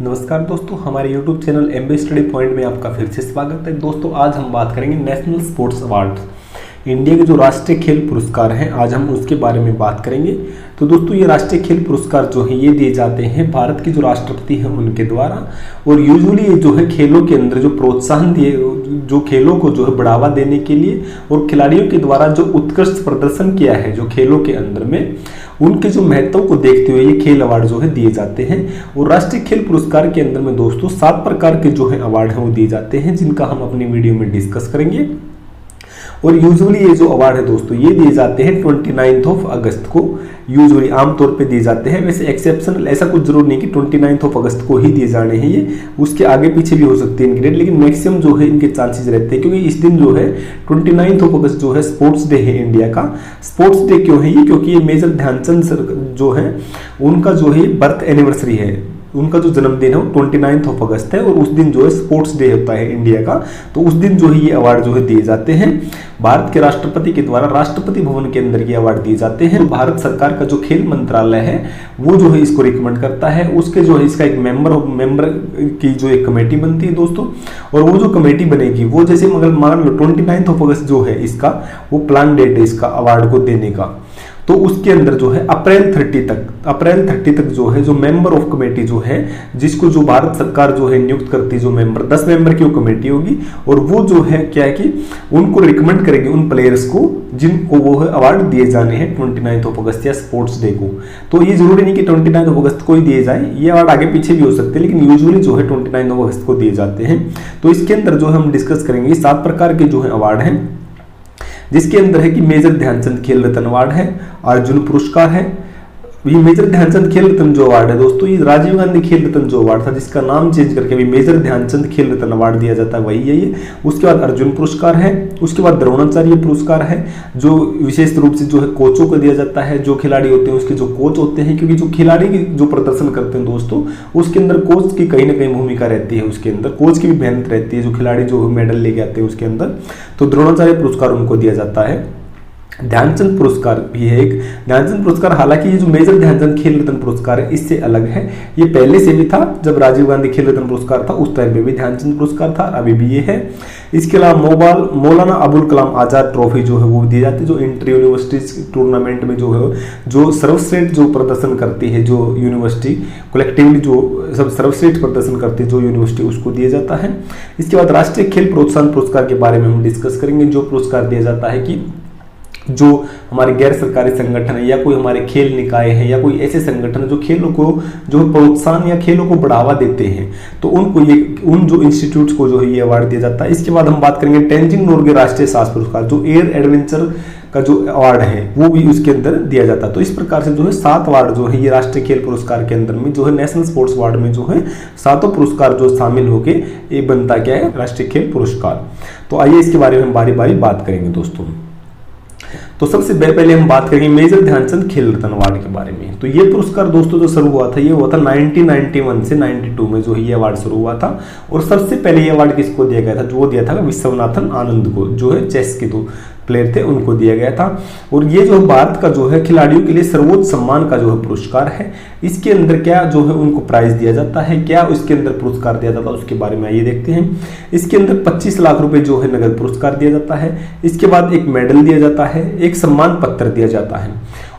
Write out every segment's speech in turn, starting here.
नमस्कार दोस्तों, हमारे YouTube channel MB study point में आपका फिर से स्वागत है। दोस्तों आज हम बात करेंगे नेशनल स्पोर्ट्स अवार्ड, इंडिया के जो राष्ट्रीय खेल पुरस्कार हैं, आज हम उसके बारे में बात करेंगे। तो दोस्तों ये राष्ट्रीय खेल पुरस्कार जो है ये दिए जाते हैं भारत के जो राष्ट्रपति हैं उनके द्वारा, और यूजुअली ये जो है खेलों के अंदर जो प्रोत्साहन दिए, जो खेलों को जो है बढ़ावा देने के लिए और खिलाड़ियों के द्वारा जो उत्कृष्ट प्रदर्शन किया है जो खेलों के अंदर में, उनके जो महत्व को देखते हुए ये खेल अवार्ड जो है दिए जाते हैं। और राष्ट्रीय खेल पुरस्कार के अंदर में दोस्तों 7 प्रकार के जो है अवार्ड हैं वो दिए जाते हैं, जिनका हम अपनी वीडियो में डिस्कस करेंगे। और यूजुअली ये जो अवार्ड है दोस्तों ये दिए जाते हैं 29 अगस्त को, यूजुअली आमतौर पे दिए जाते हैं। वैसे एक्सेप्शनल ऐसा कुछ जरूर नहीं कि 29 अगस्त को ही दिए जाने हैं, ये उसके आगे पीछे भी हो सकते हैं इनकी डेट, लेकिन मैक्सिमम जो है इनके चांसेस रहते हैं, क्योंकि इस दिन जो है 29 अगस्त जो है स्पोर्ट्स डे है इंडिया का। स्पोर्ट्स डे क्यों है ये? क्योंकि ये मेजर ध्यानचंद सर जो है उनका जो है बर्थ एनिवर्सरी है, उनका जो जन्मदिन है वो 29 अगस्त है, और उस दिन जो है स्पोर्ट्स डे होता है इंडिया का। तो उस दिन जो है ये अवार्ड जो है दिए जाते हैं भारत के राष्ट्रपति के द्वारा, राष्ट्रपति भवन के अंदर ये अवार्ड दिए जाते हैं। तो भारत सरकार का जो खेल मंत्रालय है वो जो है इसको रिकमेंड करता है, उसके जो है इसका एक मेंबर की जो एक कमेटी बनती है दोस्तों, और वो जो कमेटी बनेगी वो जैसे मगर मान लो 29 अगस्त जो है इसका वो प्लान डेट है इसका अवार्ड को देने का। तो उसके अंदर जो है अप्रैल 30 तक जो है जो मेंबर ऑफ कमेटी जो है, जिसको जो भारत सरकार जो है नियुक्त करती है, जो मेंबर 10 मेंबर की वो कमेटी होगी, और वो जो है क्या है कि उनको रिकमेंड करेंगे उन प्लेयर्स को जिनको वो है अवार्ड दिए जाने हैं 29 अगस्त या स्पोर्ट्स डे को। तो ये जरूरी नहीं कि 29 अगस्त को ही दिए जाए, ये अवार्ड आगे पीछे भी हो सकते हैं, लेकिन यूजुअली जो है 29 अगस्त को दिए जाते हैं। तो इसके अंदर जो हम डिस्कस करेंगे 7 प्रकार के जो है अवार्ड हैं, जिसके अंदर है कि मेजर ध्यानचंद खेल रत्न अवार्ड है, अर्जुन पुरस्कार है। ये मेजर ध्यानचंद खेल रत्न जो अवार्ड है दोस्तों, ये राजीव गांधी खेल रत्न जो अवार्ड था जिसका नाम चेंज करके अभी मेजर ध्यानचंद खेल रत्न अवार्ड दिया जाता है, वही है ये। उसके बाद अर्जुन पुरस्कार है, उसके बाद द्रोणाचार्य पुरस्कार है, जो विशेष रूप से जो है कोचों को दिया जाता है, जो खिलाड़ी होते हैं उसके जो कोच होते हैं, क्योंकि जो खिलाड़ी जो प्रदर्शन करते हैं दोस्तों उसके अंदर कोच की कहीं ना कहीं भूमिका रहती है, उसके अंदर कोच की भी मेहनत रहती है, जो खिलाड़ी जो मेडल लेके आते हैं उसके अंदर। तो द्रोणाचार्य पुरस्कार उनको दिया जाता है। ध्यानचंद पुरस्कार भी है एक, ध्यानचंद पुरस्कार, हालांकि ये जो मेजर ध्यानचंद खेल रत्न पुरस्कार है इससे अलग है, ये पहले से भी था, जब राजीव गांधी खेल रत्न पुरस्कार था उस टाइम पे भी ध्यानचंद पुरस्कार था, अभी भी ये है। इसके अलावा मौलाना अबुल कलाम आजाद ट्रॉफी जो है वो दी जाती है, जो इंटर यूनिवर्सिटीज टूर्नामेंट में जो है जो सर्वश्रेष्ठ जो प्रदर्शन करती है जो यूनिवर्सिटी कलेक्टिवली जो सब सर्वश्रेष्ठ प्रदर्शन करती है जो यूनिवर्सिटी, उसको दिया जाता है। इसके बाद राष्ट्रीय खेल प्रोत्साहन पुरस्कार के बारे में हम डिस्कस करेंगे, जो पुरस्कार दिया जाता है कि जो हमारे गैर सरकारी संगठन है या कोई हमारे खेल निकाय है या कोई ऐसे संगठन जो खेलों को जो प्रोत्साहन या खेलों को बढ़ावा देते हैं, तो उनको ये उन जो इंस्टीट्यूट्स को जो है ये अवार्ड दिया जाता है। इसके बाद हम बात करेंगे तेंजिंग नोर्गे राष्ट्रीय साहस पुरस्कार, जो एयर एडवेंचर का जो अवार्ड है वो भी उसके अंदर दिया जाता है। तो इस प्रकार से जो है 7 अवार्ड जो है ये राष्ट्रीय खेल पुरस्कार के अंदर में जो है नेशनल स्पोर्ट्स अवार्ड में जो है 7 पुरस्कार जो शामिल होके ये बनता क्या है राष्ट्रीय खेल पुरस्कार। तो आइए इसके बारे में हम बारी बारी बात करेंगे दोस्तों। तो सबसे पहले हम बात करेंगे मेजर ध्यानचंद खेल रत्न अवार्ड के बारे में। तो ये पुरस्कार दोस्तों जो शुरू हुआ था ये हुआ था 1991 से 92 में जो है ये अवार्ड शुरू हुआ था, और सबसे पहले ये अवार्ड किसको दिया गया था? जो वो दिया था विश्वनाथन आनंद को, जो है चेस के 2 प्लेयर थे, उनको दिया गया था। और ये जो भारत का जो है खिलाड़ियों के लिए सर्वोच्च सम्मान का जो है पुरस्कार है, इसके अंदर क्या जो है उनको प्राइज दिया जाता है, क्या उसके अंदर पुरस्कार दिया जाता है उसके बारे में आइए देखते हैं। इसके अंदर 25 लाख रुपए जो है नगद पुरस्कार दिया जाता है, इसके बाद एक मेडल दिया जाता है, एक सम्मान पत्र दिया जाता है।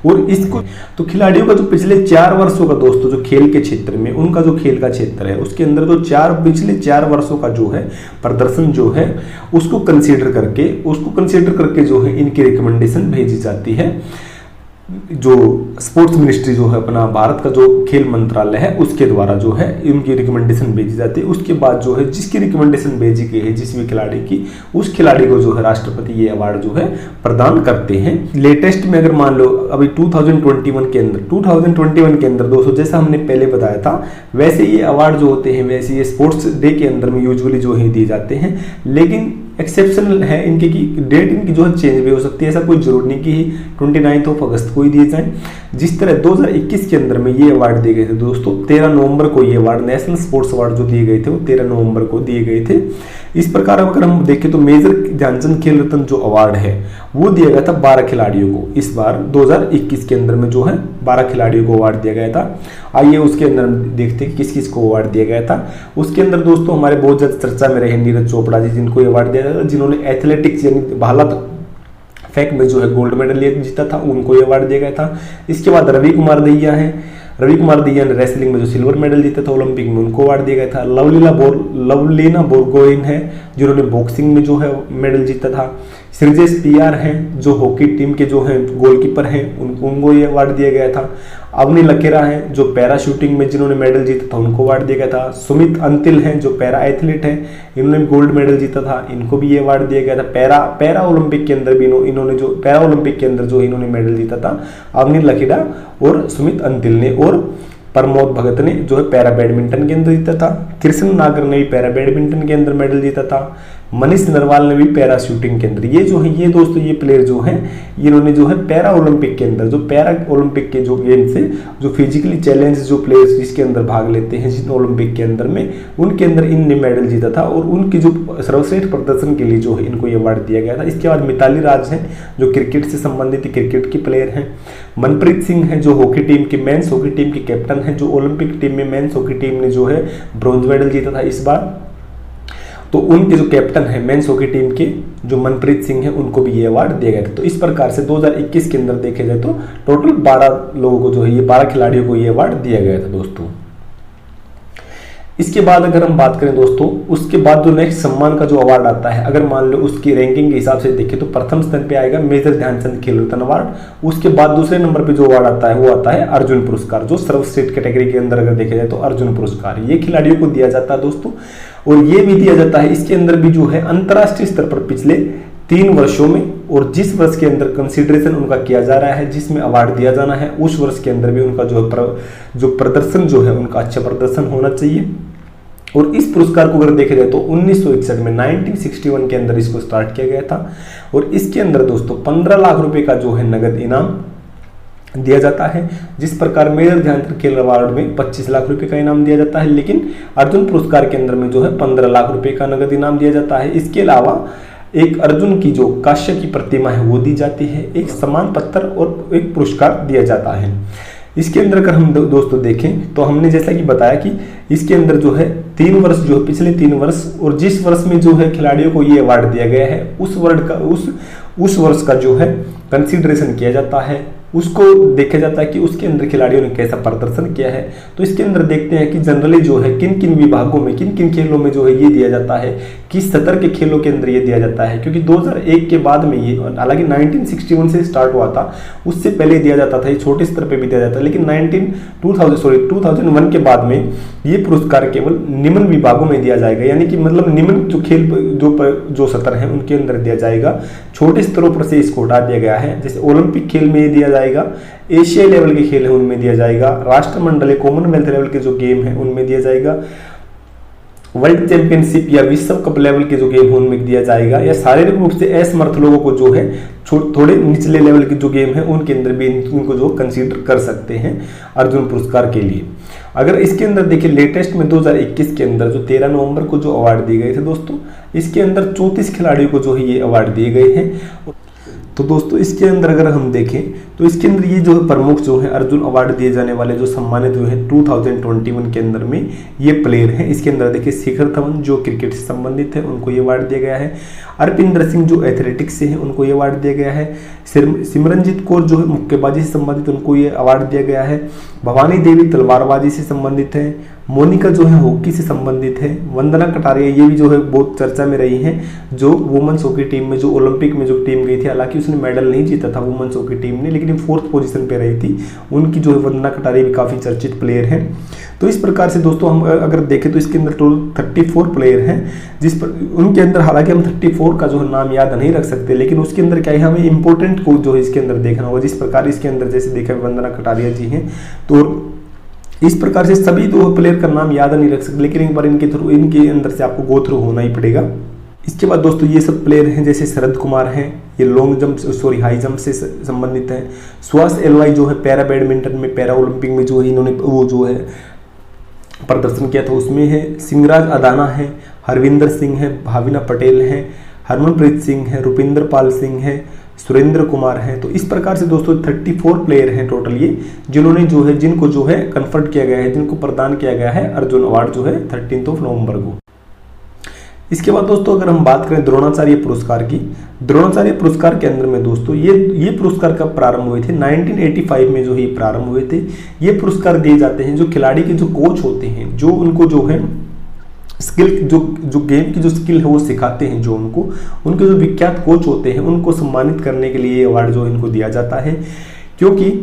और इसको तो खिलाड़ियों का जो पिछले 4 वर्षों का दोस्तों जो खेल के क्षेत्र में उनका जो खेल का क्षेत्र है उसके अंदर जो पिछले 4 वर्षों का जो है प्रदर्शन जो है उसको कंसीडर करके जो है इनकी रिकमेंडेशन भेजी जाती है, जो स्पोर्ट्स मिनिस्ट्री जो है अपना भारत का जो खेल मंत्रालय है उसके द्वारा जो है उनकी रिकमेंडेशन भेजी जाती है। उसके बाद जो है जिसकी रिकमेंडेशन भेजी गई है जिस भी खिलाड़ी की, उस खिलाड़ी को जो है राष्ट्रपति ये अवार्ड जो है प्रदान करते हैं। लेटेस्ट में अगर मान लो अभी 2021 के अंदर दोस्तों, जैसा हमने पहले बताया था वैसे ये अवार्ड जो होते हैं वैसे ये स्पोर्ट्स डे के अंदर में यूजुअली जो है दिए जाते हैं, लेकिन एक्सेप्शनल है इनके की डेट इनकी जो है चेंज भी हो सकती है, ऐसा कोई जरूर नहीं कि 29 अगस्त को ही दिए जाए। जिस तरह 2021 के अंदर में ये अवार्ड दिए गए थे दोस्तों, 13 नवंबर को ये अवार्ड नेशनल स्पोर्ट्स अवार्ड जो दिए गए थे वो 13 नवंबर को दिए गए थे। इस प्रकार अगर हम देखें तो मेजर ध्यानचंद खेल रत्न जो अवार्ड है वो दिया गया था 12 खिलाड़ियों को। इस बार 2021 के अंदर में जो है 12 खिलाड़ियों को अवार्ड दिया गया था। आइए उसके अंदर देखते हैं कि किस किस को अवार्ड दिया गया था। उसके अंदर दोस्तों हमारे बहुत ज्यादा चर्चा में रहे नीरज चोपड़ा जी, जिनको अवार्ड दिया गया था, जिन्होंने एथलेटिक्स यानी भाला फेंक में जो है गोल्ड मेडल जीता था, उनको ये अवार्ड दिया गया था। इसके बाद रवि कुमार दहिया हैं, रवि कुमार दहिया ने रेसलिंग में जो सिल्वर मेडल जीता था ओलंपिक में, उनको अवार्ड दिया गया था। लवलीना बोरगोहेन है जिन्होंने बॉक्सिंग में जो है मेडल जीता था। श्रीजेश पीआर हैं जो हॉकी टीम के जो हैं गोलकीपर हैं, उनको ये अवार्ड दिया गया था। अवनी लकेरा हैं जो पैरा शूटिंग में जिन्होंने मेडल जीता था, उनको अवार्ड दिया गया था। सुमित अंतिल हैं जो पैरा एथलीट हैं, इन्होंने गोल्ड मेडल जीता था, इनको भी ये अवार्ड दिया गया था। पैरा ओलंपिक के अंदर भी इन्होंने जो पैरा ओलंपिक के अंदर जो इन्होंने मेडल जीता था अवनी लकेरा और सुमित अंतिल ने, और प्रमोद भगत ने जो है पैरा बैडमिंटन के अंदर जीता था। कृष्ण नागर ने भी पैरा बैडमिंटन के अंदर मेडल जीता था। मनीष नरवाल ने भी पैरा शूटिंग के अंदर। ये जो है ये दोस्तों ये प्लेयर जो हैं इन्होंने जो है पैरा ओलंपिक के अंदर, जो पैरा ओलंपिक के जो गेम से जो फिजिकली चैलेंज जो प्लेयर्स जिसके अंदर भाग लेते हैं जिस ओलंपिक के अंदर में, उनके अंदर इनने मेडल जीता था और उनकी जो सर्वश्रेष्ठ प्रदर्शन के लिए जो है इनको ये अवार्ड दिया गया था। इसके बाद मिताली राज हैं जो क्रिकेट से संबंधित क्रिकेट की प्लेयर हैं। मनप्रीत सिंह हैं जो हॉकी टीम की मेंस हॉकी टीम की कैप्टन हैं, जो ओलंपिक टीम में मेंस हॉकी टीम ने जो है ब्रॉन्ज मेडल जीता था इस बार, तो उनके जो कैप्टन है मेंस हॉकी टीम के जो मनप्रीत सिंह है उनको भी ये अवार्ड दिया गया था। तो इस प्रकार से 2021 के अंदर देखे जाए तो टोटल 12 लोगों को जो है ये 12 खिलाड़ियों को ये अवार्ड दिया गया था दोस्तों। इसके बाद अगर हम बात करें दोस्तों, उसके बाद जो नेक्स्ट सम्मान का जो अवार्ड आता है, अगर मान लो उसकी रैंकिंग के हिसाब से देखें तो प्रथम स्थान पे आएगा मेजर ध्यानचंद खेल रत्न अवार्ड। उसके बाद दूसरे नंबर पे जो अवार्ड आता है वो आता है अर्जुन पुरस्कार, जो सर्वश्रेष्ठ कैटेगरी के अंदर अगर देखा जाए तो अर्जुन पुरस्कार ये खिलाड़ियों को दिया जाता है दोस्तों। और ये भी दिया जाता है, इसके अंदर भी जो है अंतर्राष्ट्रीय स्तर पर पिछले 3 वर्षों में और जिस वर्ष के अंदर कंसीडरेशन उनका किया जा रहा है, जिसमें अवार्ड दिया जाना है, उस वर्ष के अंदर भी उनका जो प्रदर्शन जो है उनका अच्छा प्रदर्शन होना चाहिए। और इस पुरस्कार को अगर देखा जाए तो 1961 में 1961 के अंदर इसको स्टार्ट किया गया था। और इसके अंदर दोस्तों 15 लाख रुपए का जो है नगद इनाम दिया जाता है। जिस प्रकार मेजर ध्यानचंद खेल अवार्ड में 25 लाख रुपए का इनाम दिया जाता है, लेकिन अर्जुन पुरस्कार के अंदर में जो है 15 लाख रुपए का नगद इनाम दिया जाता है। इसके अलावा एक अर्जुन की जो काश्य की प्रतिमा है वो दी जाती है, एक सम्मान पत्र और एक पुरस्कार दिया जाता है। इसके अंदर अगर हम दोस्तों देखें तो हमने जैसा कि बताया कि इसके अंदर जो है 3 वर्ष जो है पिछले 3 वर्ष और जिस वर्ष में जो है खिलाड़ियों को ये अवार्ड दिया गया है उस वर्ष का जो है कंसीडरेशन किया जाता है, उसको देखा जाता है कि उसके अंदर खिलाड़ियों ने कैसा प्रदर्शन किया है। तो इसके अंदर देखते हैं कि जनरली जो है किन किन विभागों में किन किन खेलों में जो है ये दिया जाता है, किस स्तर के खेलों के अंदर ये दिया जाता है। क्योंकि 2001 के बाद में ये, हालांकि 1961 से स्टार्ट हुआ था, उससे पहले दिया जाता था, ये छोटे स्तर पर भी दिया जाता है, लेकिन 2001 के बाद में ये पुरस्कार केवल निम्न विभागों में दिया जाएगा, यानी कि मतलब निम्न जो खेल जो स्तर है उनके अंदर दिया जाएगा। छोटे स्तरों पर से इसको हटा दिया गया है, जैसे ओलंपिक खेल में ये दिया जाएगा, एशियाई लेवल के खेल है उनमें दिया जाएगा, राष्ट्रमंडल कॉमनवेल्थ लेवल के जो गेम है उनमें दिया जाएगा, वर्ल्ड चैंपियनशिप या विश्व कप लेवल के जो गेम है उनमें दिया जाएगा, या शारीरिक रूप से असमर्थ लोगों को जो है थोड़े निचले लेवल के जो गेम है उनके अंदर भी उनको जो कंसीडर कर सकते हैं अर्जुन पुरस्कार के लिए। अगर इसके अंदर देखिए लेटेस्ट में 2021 के अंदर जो 13 नवंबर को जो अवार्ड दिए गए थे दोस्तों, इसके अंदर 34 खिलाड़ियों को जो है ये अवार्ड दिए गए हैं। तो दोस्तों इसके अंदर अगर हम देखें तो इसके अंदर ये जो है प्रमुख जो है अर्जुन अवार्ड दिए जाने वाले जो सम्मानित हुए हैं 2021 के अंदर में ये प्लेयर हैं। इसके अंदर देखिए शिखर धवन जो क्रिकेट से संबंधित है उनको ये अवार्ड दिया गया है, अर्पिंदर सिंह जो एथलेटिक्स से हैं उनको ये अवार्ड दिया गया है, सिमरनजीत कौर जो है मुक्केबाजी से संबंधित उनको ये अवार्ड दिया गया है, भवानी देवी तलवारबाजी से संबंधित है, मोनिका जो है हॉकी से संबंधित है, वंदना कटारिया ये भी जो है बहुत चर्चा में रही हैं, जो वुमेन्स हॉकी टीम में जो ओलंपिक में जो टीम गई थी, हालांकि उसने मेडल नहीं जीता था वुमेन्स हॉकी टीम ने, लेकिन 4th पोजीशन पे रही थी, उनकी जो है वंदना कटारिया भी काफ़ी चर्चित प्लेयर हैं। तो इस प्रकार से दोस्तों हम अगर देखें तो इसके अंदर टोटल 34 प्लेयर हैं, जिस पर उनके अंदर हालांकि हम 34 का जो है नाम याद नहीं रख सकते, लेकिन उसके अंदर क्या है हमें इंपॉर्टेंट को जो है इसके अंदर देखना होगा। जिस प्रकार इसके अंदर जैसे देखा वंदना कटारिया जी हैं, तो इस प्रकार से सभी दो प्लेयर का नाम याद नहीं रख सकते, लेकिन एक बार इनके अंदर से आपको गो थ्रू होना ही पड़ेगा। इसके बाद दोस्तों ये सब प्लेयर हैं जैसे शरद कुमार हैं, ये लॉन्ग जंप हाई जंप से संबंधित हैं। सुहास एलवाई जो है पैरा बैडमिंटन में, पैरा ओलंपिक में जो है इन्होंने वो जो है प्रदर्शन किया था उसमें है। सिंगराज अदाना है, हरविंदर सिंह है, भाविना पटेल है, हरमनप्रीत सिंह है, रुपिंदर पाल सिंह है, सुरेंद्र कुमार है। तो इस प्रकार से दोस्तों 34 प्लेयर हैं टोटल ये, जिन्होंने जो है जिनको जो है कन्फर्ट किया गया है, जिनको प्रदान किया गया है अर्जुन अवार्ड जो है 13 नवंबर को। इसके बाद दोस्तों अगर हम बात करें द्रोणाचार्य पुरस्कार की, द्रोणाचार्य पुरस्कार के अंदर में दोस्तों ये पुरस्कार कब प्रारंभ हुए थे? 1985 में जो है प्रारंभ हुए थे। ये पुरस्कार दिए जाते हैं जो खिलाड़ी के जो कोच होते हैं, जो उनको जो है स्किल जो गेम की जो स्किल है वो सिखाते हैं, जो उनके जो विख्यात कोच होते हैं उनको सम्मानित करने के लिए ये अवार्ड जो इनको दिया जाता है। क्योंकि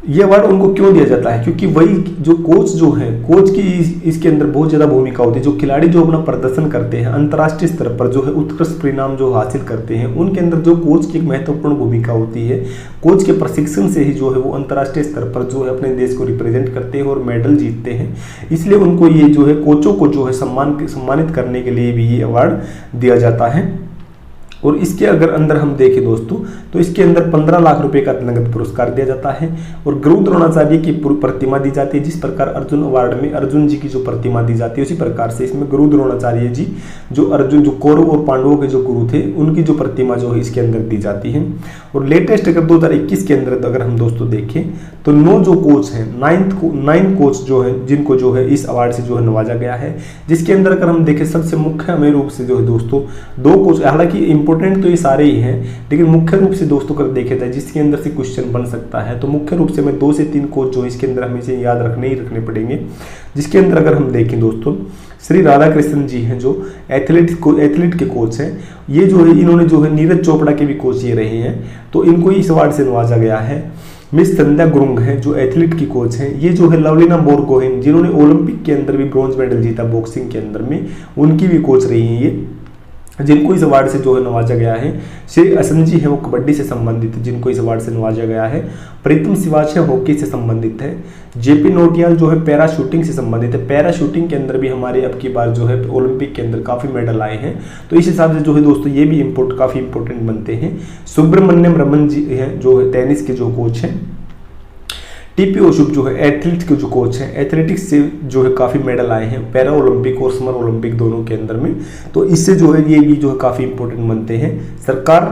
ये अवार्ड उनको क्यों दिया जाता है? क्योंकि वही जो कोच जो है, कोच की इसके अंदर बहुत ज़्यादा भूमिका होती है। जो खिलाड़ी जो अपना प्रदर्शन करते हैं अंतर्राष्ट्रीय स्तर पर जो है उत्कृष्ट परिणाम जो हासिल करते हैं, उनके अंदर जो कोच की एक महत्वपूर्ण भूमिका होती है। कोच के प्रशिक्षण से ही जो है वो अंतर्राष्ट्रीय स्तर पर जो है अपने देश को रिप्रेजेंट करते हैं और मेडल जीतते हैं। इसलिए उनको ये जो है कोचों को जो है सम्मानित करने के लिए भी ये अवार्ड दिया जाता है। और इसके अगर अंदर हम देखें दोस्तों तो इसके अंदर 15 लाख रुपए का नगद पुरस्कार दिया जाता है और गुरु द्रोणाचार्य की प्रतिमा दी जाती है। जिस प्रकार अर्जुन अवार्ड में अर्जुन जी की जो प्रतिमा दी जाती है, उसी प्रकार से इसमें गुरु द्रोणाचार्य जी जो कौरव और पांडवों के जो गुरु थे, उनकी जो प्रतिमा जो है इसके अंदर दी जाती है। और लेटेस्ट अगर 2021 के अंदर अगर हम दोस्तों देखें तो 9 जो कोच हैं, 9 कोच जो है जिनको जो है इस अवार्ड से जो है नवाजा गया है। जिसके अंदर अगर हम देखें सबसे मुख्य हमें रूप से जो है दोस्तों 2 कोच, हालांकि इंपॉर्टेंट तो ये सारे ही हैं, लेकिन मुख्य रूप से दोस्तों अगर देखे जाए जिसके अंदर से क्वेश्चन बन सकता है, तो मुख्य रूप से हमें 2 से 3 कोच जो इसके अंदर हमें से याद रखने पड़ेंगे। जिसके अंदर अगर हम देखें दोस्तों श्री राधाकृष्णन जी हैं जो एथलीट के कोच हैं। ये जो है इन्होंने जो है नीरज चोपड़ा के भी कोच ये रहे हैं, तो इनको इस अवार्ड से नवाजा गया है। मिस संध्या गुरुंग है जो एथलीट की कोच हैं। ये जो है लवलीना बोरगोहेन जिन्होंने ओलंपिक के अंदर भी ब्रॉन्ज मेडल जीता बॉक्सिंग के अंदर में, उनकी भी कोच रही हैं ये, जिनको इस अवार्ड से जो है नवाजा गया है। श्री असम जी है वो कबड्डी से संबंधित है, जिनको इस अवार्ड से नवाजा गया है। प्रीतम शिवाच है हॉकी से संबंधित है। जेपी नोटियाल जो है पैरा शूटिंग से संबंधित है। पैरा शूटिंग के अंदर भी हमारे अब की बार जो है ओलंपिक के अंदर काफ़ी मेडल आए हैं, तो इस हिसाब से जो है दोस्तों ये भी काफ़ी इंपॉर्टेंट बनते हैं। सुब्रमण्यम रमन जी हैं जो है टेनिस के जो कोच हैं। टीपी ओशुप जो है एथलीट के जो कोच हैं, एथलेटिक्स से जो है काफ़ी मेडल आए हैं पैरा ओलंपिक और समर ओलंपिक दोनों के अंदर में, तो इससे जो है ये भी जो है काफ़ी इंपॉर्टेंट बनते हैं। सरकार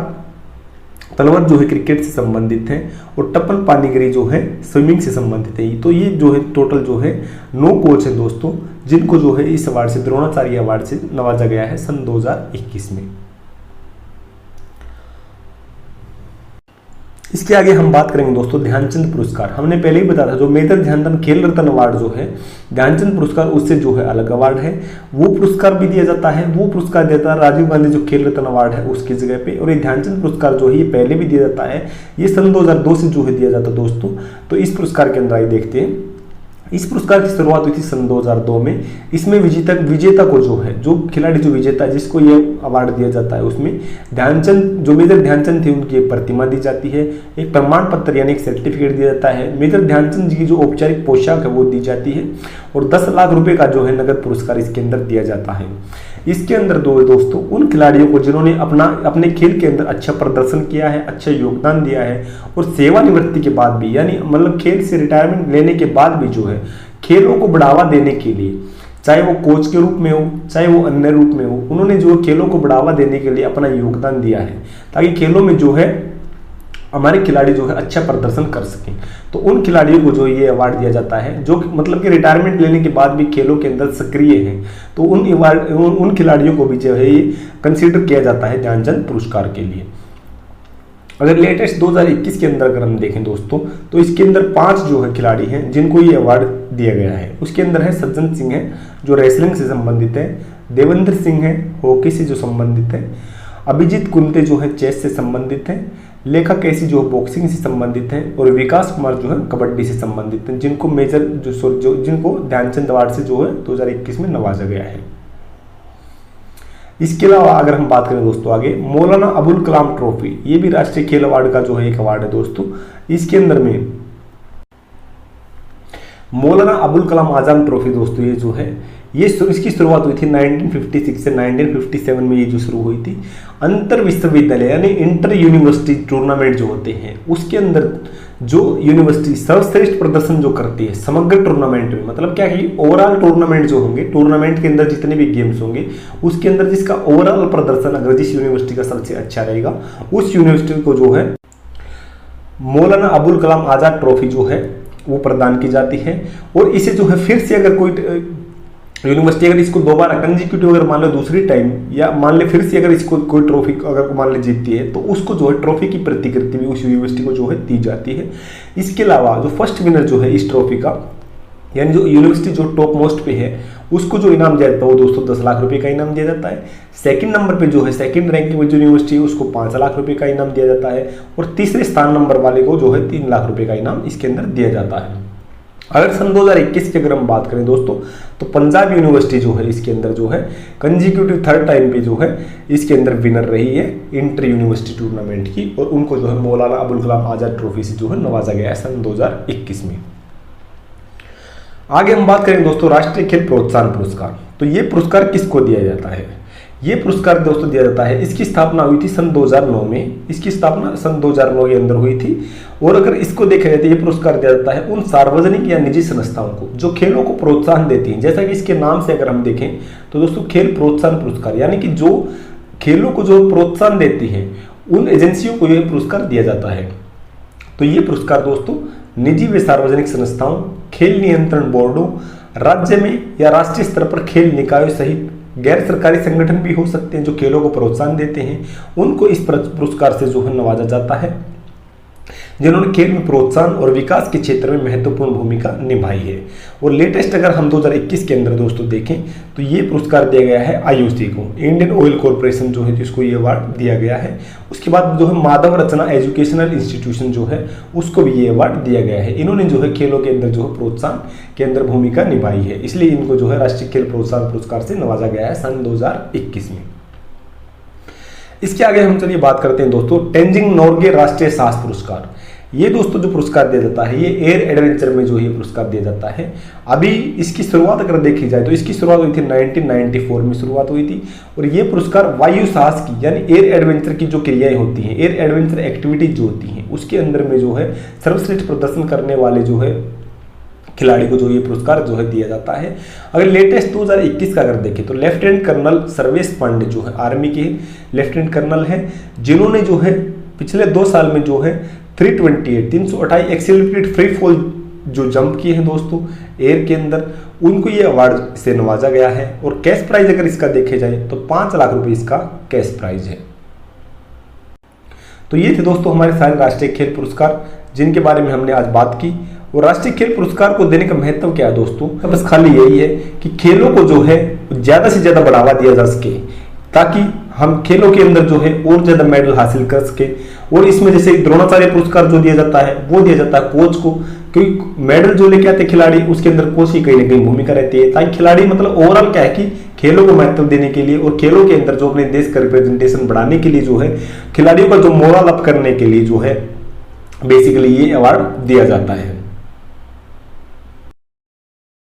तलवर जो है क्रिकेट से संबंधित है और टप्पल पानीगिरी जो है स्विमिंग से संबंधित है। तो ये जो है टोटल जो है 9 कोच हैं दोस्तों, जिनको जो है इस अवार्ड से द्रोणाचार्य अवार्ड से नवाजा गया है सन 2021 में। इसके आगे हम बात करेंगे दोस्तों ध्यानचंद पुरस्कार। हमने पहले ही बताया था जो मेजर ध्यानचंद खेल रत्न अवार्ड जो है ध्यानचंद पुरस्कार उससे जो है अलग अवार्ड है, वो पुरस्कार भी दिया जाता है। वो पुरस्कार देता है राजीव गांधी जो खेल रत्न अवार्ड है उसकी जगह पे, और ये ध्यानचंद पुरस्कार जो है ये पहले भी दिया जाता है, ये सन 2002 से जो है दिया जाता है दोस्तों। तो इस पुरस्कार के अंदर आइए देखते हैं। इस पुरस्कार की शुरुआत हुई थी सन 2002 में। इसमें विजेता को जो है जो खिलाड़ी जो विजेता है जिसको ये अवार्ड दिया जाता है, उसमें ध्यानचंद जो मेजर ध्यानचंद थे उनकी एक प्रतिमा दी जाती है, एक प्रमाण पत्र यानी एक सर्टिफिकेट दिया जाता है। मेजर ध्यानचंद जी की जो औपचारिक पोशाक है वो दी जाती है और 10 लाख रुपए का जो है नगद पुरस्कार इसके अंदर दिया जाता है। इसके अंदर दोस्तों उन खिलाड़ियों को जिन्होंने अपने खेल के अंदर अच्छा प्रदर्शन किया है, अच्छा योगदान दिया है और सेवानिवृत्ति के बाद भी, यानी मतलब खेल से रिटायरमेंट लेने के बाद भी जो है खेलों को बढ़ावा देने के लिए, चाहे वो कोच के रूप में हो चाहे वो अन्य रूप में हो, उन्होंने जो खेलों को बढ़ावा देने के लिए अपना योगदान दिया है ताकि खेलों में जो है हमारे खिलाड़ी जो है अच्छा प्रदर्शन कर सकें। तो उन खिलाड़ियों को जो ये अवार्ड दिया जाता है जो मतलब कि रिटायरमेंट लेने के बाद भी खेलों के अंदर सक्रिय हैं, तो उन खिलाड़ियों को भी जो है ये कंसीडर किया जाता है ध्यानचंद पुरस्कार के लिए। अगर लेटेस्ट 2021 के अंदर अगर हम देखें दोस्तों तो इसके अंदर 5 जो है खिलाड़ी हैं जिनको ये अवार्ड दिया गया है। उसके अंदर है सज्जन सिंह है जो रेसलिंग से संबंधित है, देवेंद्र सिंह है हॉकी से जो संबंधित है, अभिजीत कुंते जो है चेस से संबंधित है, लेखा कैसी जो बॉक्सिंग से संबंधित है और विकास कुमार जो है कबड्डी से संबंधित है, जिनको जिनको ध्यानचंद अवार्ड से जो है 2021 में नवाजा गया है। इसके अलावा अगर हम बात करें दोस्तों आगे मौलाना अबुल कलाम ट्रॉफी, ये भी राष्ट्रीय खेल अवार्ड का जो है एक अवार्ड है दोस्तों। इसके अंदर में मौलाना अबुल कलाम आज़ाद ट्रॉफी दोस्तों ये जो है इसकी शुरुआत हुई थी 1956 से 1957 में, ये जो शुरू हुई थी। अंतर विश्वविद्यालय यानी इंटर यूनिवर्सिटी टूर्नामेंट जो होते हैं उसके अंदर जो यूनिवर्सिटी सर्वश्रेष्ठ प्रदर्शन जो करती है समग्र टूर्नामेंट में, मतलब क्या है ओवरऑल टूर्नामेंट जो होंगे, टूर्नामेंट के अंदर जितने भी गेम्स होंगे उसके अंदर जिसका ओवरऑल प्रदर्शन अगर जिस यूनिवर्सिटी का सबसे अच्छा रहेगा उस यूनिवर्सिटी को जो है मौलाना अबुल कलाम आज़ाद ट्रॉफी जो है वो प्रदान की जाती है। और इसे जो है फिर से अगर कोई यूनिवर्सिटी अगर इसको दोबारा कंजिक्यूटिव अगर मान लो दूसरी टाइम या मान ले फिर से अगर इसको कोई ट्रॉफी अगर मान ले जीतती है तो उसको जो है ट्रॉफी की प्रतिकृति भी उस यूनिवर्सिटी को जो है दी जाती है। इसके अलावा जो फर्स्ट विनर जो है इस ट्रॉफी का, यानी जो यूनिवर्सिटी जो टॉप मोस्ट पे है उसको जो इनाम दिया जाता है वो दोस्तों 10 लाख रुपए का इनाम दिया जाता है। सेकंड नंबर पे जो है सेकंड रैंकिंग में जो यूनिवर्सिटी है उसको 5 लाख रुपए का इनाम दिया जाता है और तीसरे स्थान नंबर वाले को जो है 3 लाख रुपए का इनाम इसके अंदर दिया जाता है। अगर सन 2021 की अगर हम बात करें दोस्तों तो पंजाब यूनिवर्सिटी जो है इसके अंदर जो है कंजिक्यूटिव थर्ड टाइम पे जो है इसके अंदर विनर रही है इंटर यूनिवर्सिटी टूर्नामेंट की और उनको जो है मौलाना अबुल कलाम आज़ाद ट्रॉफी से जो है नवाजा गया है सन 2021 में। आगे हम बात करें दोस्तों राष्ट्रीय खेल प्रोत्साहन पुरस्कार। तो ये पुरस्कार किसको दिया जाता है? ये पुरस्कार दोस्तों दिया जाता है, इसकी स्थापना हुई थी सन 2009 में, इसकी स्थापना सन 2009 के अंदर हुई थी। और अगर इसको देखा जाए तो ये पुरस्कार दिया जाता है उन सार्वजनिक या निजी संस्थाओं को जो खेलों को प्रोत्साहन देती हैं। जैसा कि इसके नाम से अगर हम देखें तो दोस्तों खेल प्रोत्साहन पुरस्कार, यानी कि जो खेलों को जो प्रोत्साहन देती हैं उन एजेंसियों को यह पुरस्कार दिया जाता है। तो ये पुरस्कार दोस्तों निजी व सार्वजनिक संस्थाओं, खेल नियंत्रण बोर्डों, राज्य में या राष्ट्रीय स्तर पर खेल निकायों सहित गैर सरकारी संगठन भी हो सकते हैं जो खेलों को प्रोत्साहन देते हैं, उनको इस पुरस्कार से जो है नवाजा जाता है जिन्होंने खेल में प्रोत्साहन और विकास के क्षेत्र में महत्वपूर्ण भूमिका निभाई है। और लेटेस्ट अगर हम 2021 के अंदर दोस्तों देखें तो ये पुरस्कार दिया गया है आईओसी को, इंडियन ऑयल कॉर्पोरेशन जो है जिसको ये अवार्ड दिया गया है। उसके बाद जो है माधव रचना एजुकेशनल इंस्टीट्यूशन जो है उसको भी ये अवार्ड दिया गया है। इन्होंने जो है खेलों के अंदर जो है प्रोत्साहन के अंदर भूमिका निभाई है, इसलिए इनको जो है राष्ट्रीय खेल प्रोत्साहन पुरस्कार से नवाजा गया है सन 2021 में। इसके आगे हम चलिए बात करते हैं दोस्तों तेंजिंग नोर्गे राष्ट्रीय साहस पुरस्कार। ये दोस्तों जो पुरस्कार दिया जाता है ये एयर एडवेंचर में जो ये पुरस्कार दिया जाता है। अभी इसकी शुरुआत अगर देखी जाए तो इसकी शुरुआत हुई थी 1994 में शुरुआत हुई थी और ये पुरस्कार वायु साहस की यानी एयर एडवेंचर की जो क्रियाएं होती हैं, एयर एडवेंचर एक्टिविटीज जो होती हैं उसके अंदर में जो है सर्वश्रेष्ठ प्रदर्शन करने वाले जो है खिलाड़ी को जो ये पुरस्कार जो है दिया जाता है। अगर लेटेस्ट 2021 का अगर देखें तो लेफ्टिनेंट कर्नल सर्वेश पांडे जो है आर्मी के लेफ्टिनेंट कर्नल हैं जिन्होंने जो है पिछले 2 साल में जो है 328 एक्सेलरेटेड फ्री फॉल जो जंप किए हैं दोस्तों एयर के अंदर, उनको ये अवार्ड से नवाजा गया है। और कैश प्राइज अगर इसका देखे जाए तो 5 लाख रुपए इसका कैश प्राइज है। तो ये थे दोस्तों हमारे सारे राष्ट्रीय खेल पुरस्कार जिनके बारे में हमने आज बात की। और राष्ट्रीय खेल पुरस्कार को देने का महत्व क्या है दोस्तों? बस खाली यही है कि खेलों को जो है ज्यादा से ज्यादा बढ़ावा दिया जा सके ताकि हम खेलों के अंदर जो है और ज्यादा मेडल हासिल कर सके। और इसमें जैसे द्रोणाचार्य पुरस्कार जो दिया जाता है वो दिया जाता है कोच को, क्योंकि मेडल जो लेके आते खिलाड़ी उसके अंदर कोच की कहीं ना कहीं भूमिका रहती है ताकि खिलाड़ी मतलब ओवरऑल क्या है कि खेलों को महत्व देने के लिए और खेलों के अंदर जो अपने देश का रिप्रेजेंटेशन बढ़ाने के लिए जो है खिलाड़ियों का जो मोरल अप करने के लिए जो है बेसिकली ये अवार्ड दिया जाता है।